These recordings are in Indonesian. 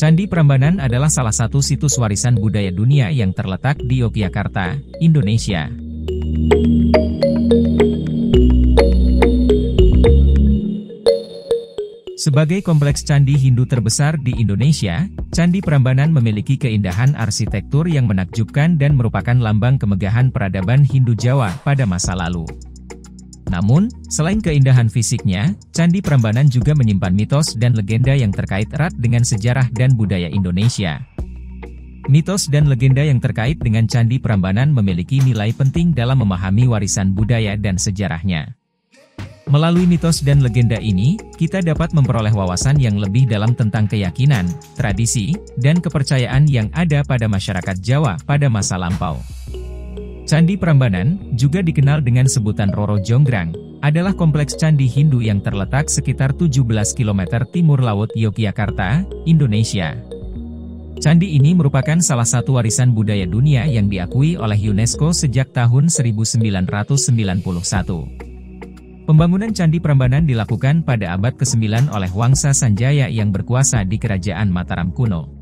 Candi Prambanan adalah salah satu situs warisan budaya dunia yang terletak di Yogyakarta, Indonesia. Sebagai kompleks candi Hindu terbesar di Indonesia, Candi Prambanan memiliki keindahan arsitektur yang menakjubkan dan merupakan lambang kemegahan peradaban Hindu Jawa pada masa lalu. Namun, selain keindahan fisiknya, Candi Prambanan juga menyimpan mitos dan legenda yang terkait erat dengan sejarah dan budaya Indonesia. Mitos dan legenda yang terkait dengan Candi Prambanan memiliki nilai penting dalam memahami warisan budaya dan sejarahnya. Melalui mitos dan legenda ini, kita dapat memperoleh wawasan yang lebih dalam tentang keyakinan, tradisi, dan kepercayaan yang ada pada masyarakat Jawa pada masa lampau. Candi Prambanan, juga dikenal dengan sebutan Roro Jonggrang, adalah kompleks candi Hindu yang terletak sekitar 17 km timur laut Yogyakarta, Indonesia. Candi ini merupakan salah satu warisan budaya dunia yang diakui oleh UNESCO sejak tahun 1991. Pembangunan Candi Prambanan dilakukan pada abad ke-9 oleh Wangsa Sanjaya yang berkuasa di Kerajaan Mataram kuno.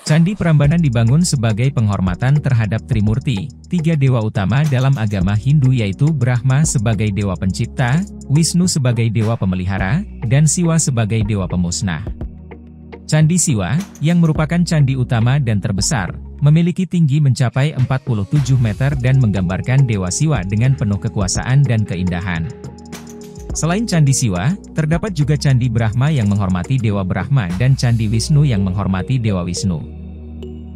Candi Prambanan dibangun sebagai penghormatan terhadap Trimurti, tiga dewa utama dalam agama Hindu yaitu Brahma sebagai dewa pencipta, Wisnu sebagai dewa pemelihara, dan Siwa sebagai dewa pemusnah. Candi Siwa, yang merupakan candi utama dan terbesar, memiliki tinggi mencapai 47 meter dan menggambarkan Dewa Siwa dengan penuh kekuasaan dan keindahan. Selain Candi Siwa, terdapat juga Candi Brahma yang menghormati Dewa Brahma dan Candi Wisnu yang menghormati Dewa Wisnu.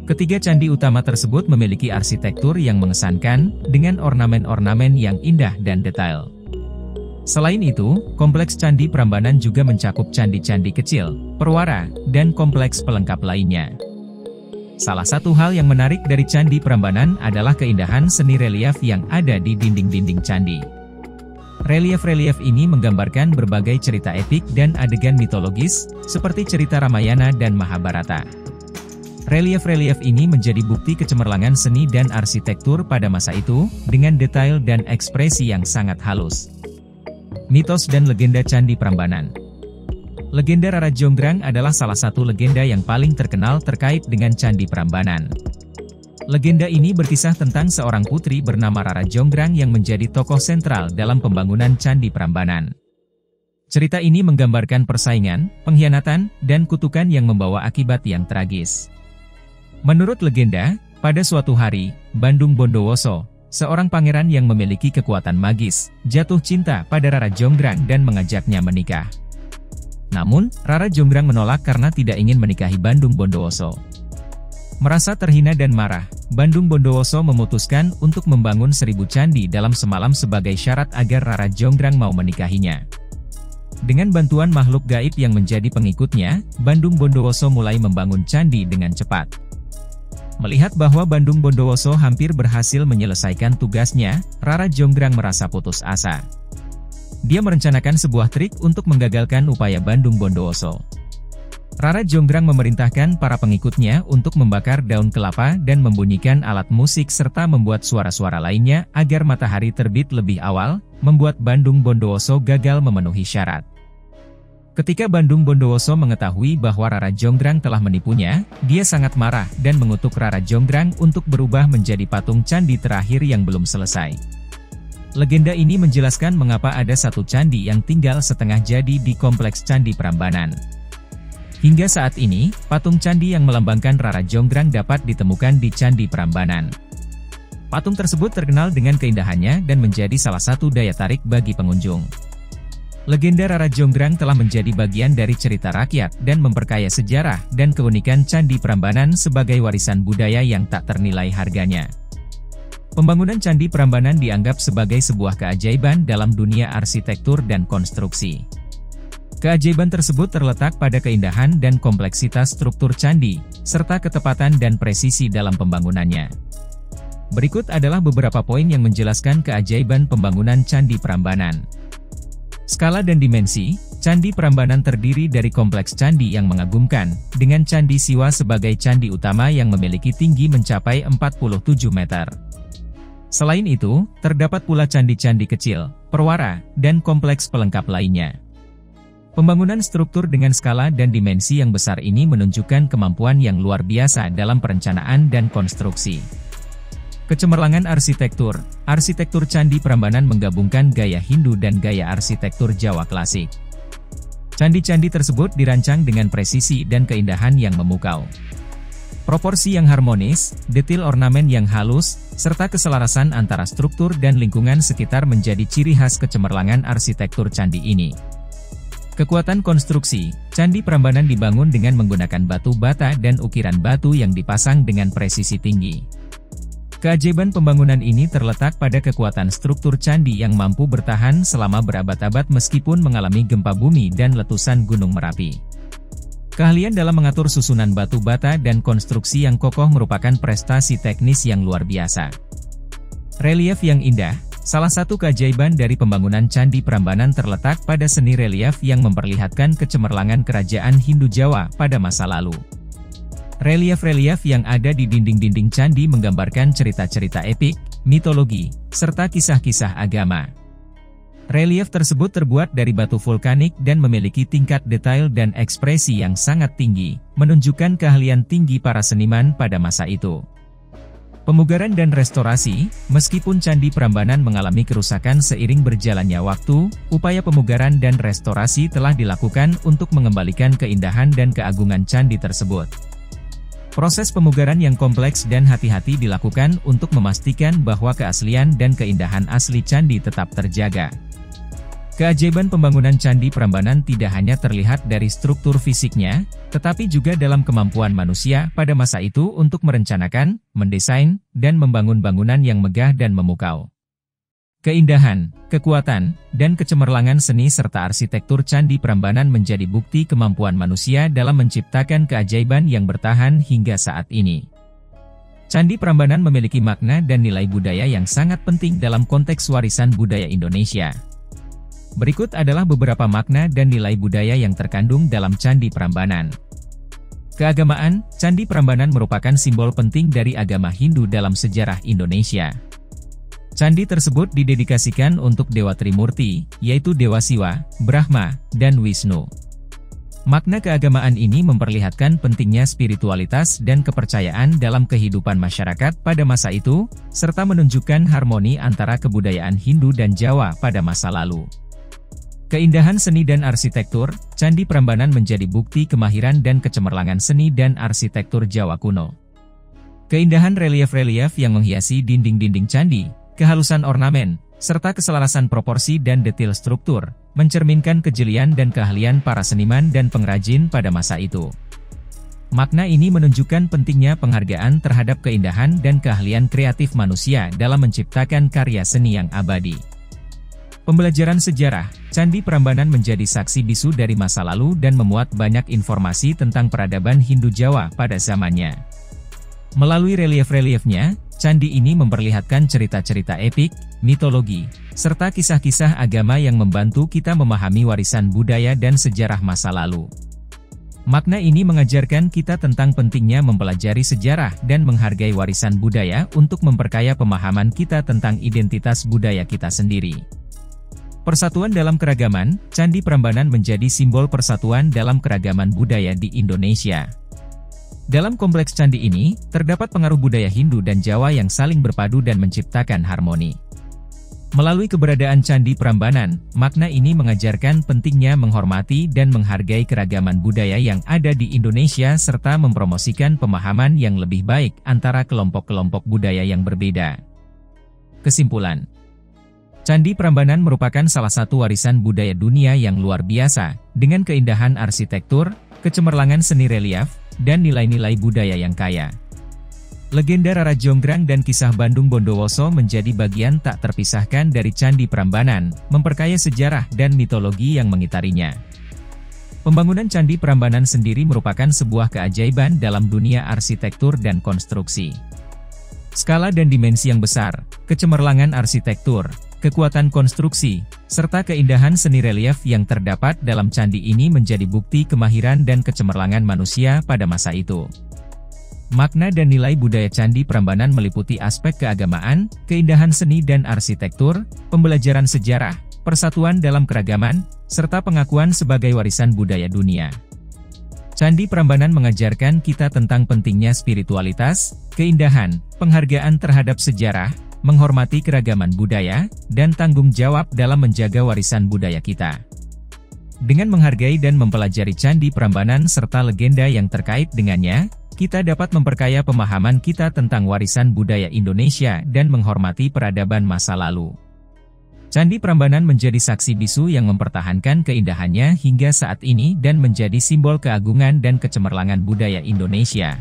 Ketiga candi utama tersebut memiliki arsitektur yang mengesankan, dengan ornamen-ornamen yang indah dan detail. Selain itu, kompleks Candi Prambanan juga mencakup candi-candi kecil, perwara, dan kompleks pelengkap lainnya. Salah satu hal yang menarik dari Candi Prambanan adalah keindahan seni relief yang ada di dinding-dinding candi. Relief-relief ini menggambarkan berbagai cerita epik dan adegan mitologis, seperti cerita Ramayana dan Mahabharata. Relief-relief ini menjadi bukti kecemerlangan seni dan arsitektur pada masa itu, dengan detail dan ekspresi yang sangat halus. Mitos dan legenda Candi Prambanan. Legenda Rara Jonggrang adalah salah satu legenda yang paling terkenal terkait dengan Candi Prambanan. Legenda ini berkisah tentang seorang putri bernama Rara Jonggrang yang menjadi tokoh sentral dalam pembangunan Candi Prambanan. Cerita ini menggambarkan persaingan, pengkhianatan, dan kutukan yang membawa akibat yang tragis. Menurut legenda, pada suatu hari, Bandung Bondowoso, seorang pangeran yang memiliki kekuatan magis, jatuh cinta pada Rara Jonggrang dan mengajaknya menikah. Namun, Rara Jonggrang menolak karena tidak ingin menikahi Bandung Bondowoso. Merasa terhina dan marah, Bandung Bondowoso memutuskan untuk membangun 1000 candi dalam semalam sebagai syarat agar Rara Jonggrang mau menikahinya. Dengan bantuan makhluk gaib yang menjadi pengikutnya, Bandung Bondowoso mulai membangun candi dengan cepat. Melihat bahwa Bandung Bondowoso hampir berhasil menyelesaikan tugasnya, Rara Jonggrang merasa putus asa. Dia merencanakan sebuah trik untuk menggagalkan upaya Bandung Bondowoso. Rara Jonggrang memerintahkan para pengikutnya untuk membakar daun kelapa dan membunyikan alat musik serta membuat suara-suara lainnya agar matahari terbit lebih awal, membuat Bandung Bondowoso gagal memenuhi syarat. Ketika Bandung Bondowoso mengetahui bahwa Rara Jonggrang telah menipunya, dia sangat marah dan mengutuk Rara Jonggrang untuk berubah menjadi patung candi terakhir yang belum selesai. Legenda ini menjelaskan mengapa ada satu candi yang tinggal setengah jadi di kompleks Candi Prambanan. Hingga saat ini, patung candi yang melambangkan Rara Jonggrang dapat ditemukan di Candi Prambanan. Patung tersebut terkenal dengan keindahannya dan menjadi salah satu daya tarik bagi pengunjung. Legenda Rara Jonggrang telah menjadi bagian dari cerita rakyat dan memperkaya sejarah dan keunikan Candi Prambanan sebagai warisan budaya yang tak ternilai harganya. Pembangunan Candi Prambanan dianggap sebagai sebuah keajaiban dalam dunia arsitektur dan konstruksi. Keajaiban tersebut terletak pada keindahan dan kompleksitas struktur candi, serta ketepatan dan presisi dalam pembangunannya. Berikut adalah beberapa poin yang menjelaskan keajaiban pembangunan Candi Prambanan. Skala dan dimensi, Candi Prambanan terdiri dari kompleks candi yang mengagumkan, dengan Candi Siwa sebagai candi utama yang memiliki tinggi mencapai 47 meter. Selain itu, terdapat pula candi-candi kecil, perwara, dan kompleks pelengkap lainnya. Pembangunan struktur dengan skala dan dimensi yang besar ini menunjukkan kemampuan yang luar biasa dalam perencanaan dan konstruksi. Kecemerlangan arsitektur. Arsitektur Candi Prambanan menggabungkan gaya Hindu dan gaya arsitektur Jawa klasik. Candi-candi tersebut dirancang dengan presisi dan keindahan yang memukau. Proporsi yang harmonis, detail ornamen yang halus, serta keselarasan antara struktur dan lingkungan sekitar menjadi ciri khas kecemerlangan arsitektur candi ini. Kekuatan konstruksi, Candi Prambanan dibangun dengan menggunakan batu bata dan ukiran batu yang dipasang dengan presisi tinggi. Keajaiban pembangunan ini terletak pada kekuatan struktur candi yang mampu bertahan selama berabad-abad meskipun mengalami gempa bumi dan letusan Gunung Merapi. Keahlian dalam mengatur susunan batu bata dan konstruksi yang kokoh merupakan prestasi teknis yang luar biasa. Relief yang indah. Salah satu keajaiban dari pembangunan Candi Prambanan terletak pada seni relief yang memperlihatkan kecemerlangan kerajaan Hindu Jawa pada masa lalu. Relief-relief yang ada di dinding-dinding candi menggambarkan cerita-cerita epik, mitologi, serta kisah-kisah agama. Relief tersebut terbuat dari batu vulkanik dan memiliki tingkat detail dan ekspresi yang sangat tinggi, menunjukkan keahlian tinggi para seniman pada masa itu. Pemugaran dan restorasi. Meskipun Candi Prambanan mengalami kerusakan seiring berjalannya waktu, upaya pemugaran dan restorasi telah dilakukan untuk mengembalikan keindahan dan keagungan candi tersebut. Proses pemugaran yang kompleks dan hati-hati dilakukan untuk memastikan bahwa keaslian dan keindahan asli candi tetap terjaga. Keajaiban pembangunan Candi Prambanan tidak hanya terlihat dari struktur fisiknya, tetapi juga dalam kemampuan manusia pada masa itu untuk merencanakan, mendesain, dan membangun bangunan yang megah dan memukau. Keindahan, kekuatan, dan kecemerlangan seni serta arsitektur Candi Prambanan menjadi bukti kemampuan manusia dalam menciptakan keajaiban yang bertahan hingga saat ini. Candi Prambanan memiliki makna dan nilai budaya yang sangat penting dalam konteks warisan budaya Indonesia. Berikut adalah beberapa makna dan nilai budaya yang terkandung dalam Candi Prambanan. Keagamaan, Candi Prambanan merupakan simbol penting dari agama Hindu dalam sejarah Indonesia. Candi tersebut didedikasikan untuk Dewa Trimurti, yaitu Dewa Siwa, Brahma, dan Wisnu. Makna keagamaan ini memperlihatkan pentingnya spiritualitas dan kepercayaan dalam kehidupan masyarakat pada masa itu, serta menunjukkan harmoni antara kebudayaan Hindu dan Jawa pada masa lalu. Keindahan seni dan arsitektur, Candi Prambanan menjadi bukti kemahiran dan kecemerlangan seni dan arsitektur Jawa kuno. Keindahan relief-relief yang menghiasi dinding-dinding candi, kehalusan ornamen, serta keselarasan proporsi dan detail struktur, mencerminkan kejelian dan keahlian para seniman dan pengrajin pada masa itu. Makna ini menunjukkan pentingnya penghargaan terhadap keindahan dan keahlian kreatif manusia dalam menciptakan karya seni yang abadi. Pembelajaran sejarah, Candi Prambanan menjadi saksi bisu dari masa lalu dan memuat banyak informasi tentang peradaban Hindu Jawa pada zamannya. Melalui relief-reliefnya, candi ini memperlihatkan cerita-cerita epik, mitologi, serta kisah-kisah agama yang membantu kita memahami warisan budaya dan sejarah masa lalu. Makna ini mengajarkan kita tentang pentingnya mempelajari sejarah dan menghargai warisan budaya untuk memperkaya pemahaman kita tentang identitas budaya kita sendiri. Persatuan dalam keragaman, Candi Prambanan menjadi simbol persatuan dalam keragaman budaya di Indonesia. Dalam kompleks candi ini, terdapat pengaruh budaya Hindu dan Jawa yang saling berpadu dan menciptakan harmoni. Melalui keberadaan Candi Prambanan, makna ini mengajarkan pentingnya menghormati dan menghargai keragaman budaya yang ada di Indonesia serta mempromosikan pemahaman yang lebih baik antara kelompok-kelompok budaya yang berbeda. Kesimpulan. Candi Prambanan merupakan salah satu warisan budaya dunia yang luar biasa, dengan keindahan arsitektur, kecemerlangan seni relief, dan nilai-nilai budaya yang kaya. Legenda Rara Jonggrang dan kisah Bandung Bondowoso menjadi bagian tak terpisahkan dari Candi Prambanan, memperkaya sejarah dan mitologi yang mengitarinya. Pembangunan Candi Prambanan sendiri merupakan sebuah keajaiban dalam dunia arsitektur dan konstruksi. Skala dan dimensi yang besar, kecemerlangan arsitektur, kekuatan konstruksi, serta keindahan seni relief yang terdapat dalam candi ini menjadi bukti kemahiran dan kecemerlangan manusia pada masa itu. Makna dan nilai budaya Candi Prambanan meliputi aspek keagamaan, keindahan seni dan arsitektur, pembelajaran sejarah, persatuan dalam keragaman, serta pengakuan sebagai warisan budaya dunia. Candi Prambanan mengajarkan kita tentang pentingnya spiritualitas, keindahan, penghargaan terhadap sejarah, menghormati keragaman budaya, dan tanggung jawab dalam menjaga warisan budaya kita. Dengan menghargai dan mempelajari Candi Prambanan serta legenda yang terkait dengannya, kita dapat memperkaya pemahaman kita tentang warisan budaya Indonesia dan menghormati peradaban masa lalu. Candi Prambanan menjadi saksi bisu yang mempertahankan keindahannya hingga saat ini dan menjadi simbol keagungan dan kecemerlangan budaya Indonesia.